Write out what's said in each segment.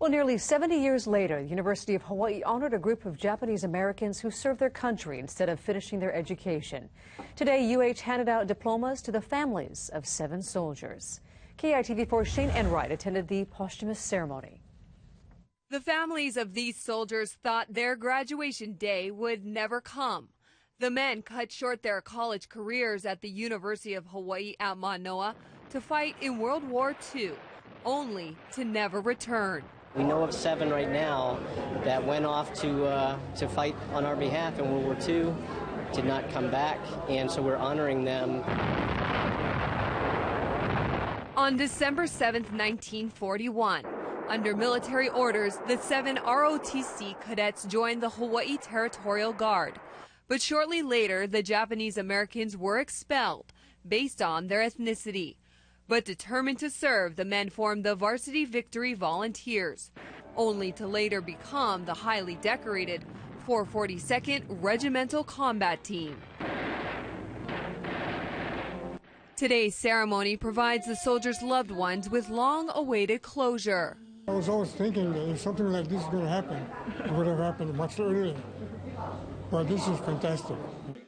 Well, nearly 70 years later, the University of Hawaii honored a group of Japanese Americans who served their country instead of finishing their education. Today, UH handed out diplomas to the families of 7 soldiers. KITV4's Shane Enright attended the posthumous ceremony. The families of these soldiers thought their graduation day would never come. The men cut short their college careers at the University of Hawaii at Manoa to fight in World War II, only to never return. We know of 7 right now that went off to fight on our behalf in World War II, did not come back, and so we're honoring them. On December 7, 1941, under military orders, the 7 ROTC cadets joined the Hawaii Territorial Guard. But shortly later, the Japanese Americans were expelled based on their ethnicity. But determined to serve, the men formed the Varsity Victory Volunteers, only to later become the highly decorated 442nd Regimental Combat Team. Today's ceremony provides the soldiers' loved ones with long-awaited closure. I was always thinking that if something like this is going to happen, it would have happened much earlier. But this is fantastic.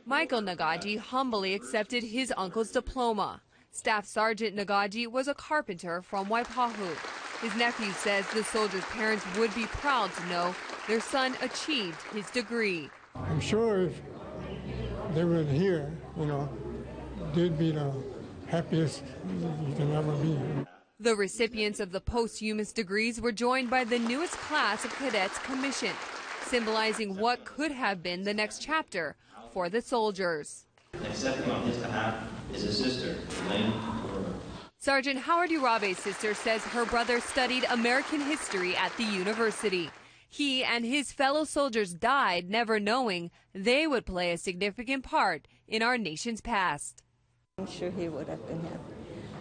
Michael Nagaji humbly accepted his uncle's diploma. Staff Sergeant Nagaji was a carpenter from Waipahu. His nephew says the soldiers' parents would be proud to know their son achieved his degree. I'm sure if they were here, they'd be the happiest you can ever be. The recipients of the posthumous degrees were joined by the newest class of cadets commissioned, symbolizing what could have been the next chapter for the soldiers. Accepting on his behalf is his sister, Elaine. Sergeant Howard Urabe's sister says her brother studied American history at the university. He and his fellow soldiers died never knowing they would play a significant part in our nation's past. I'm sure he would have been happy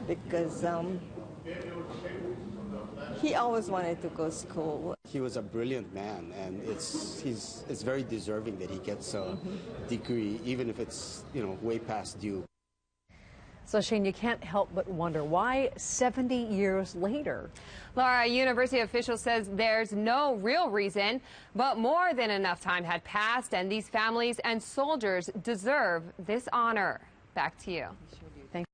because he always wanted to go to school. He was a brilliant man, and it's very deserving that he gets a degree, even if it's way past due. So, Shane, you can't help but wonder why 70 years later. Laura, university official says there's no real reason, but more than enough time had passed, and these families and soldiers deserve this honor. Back to you.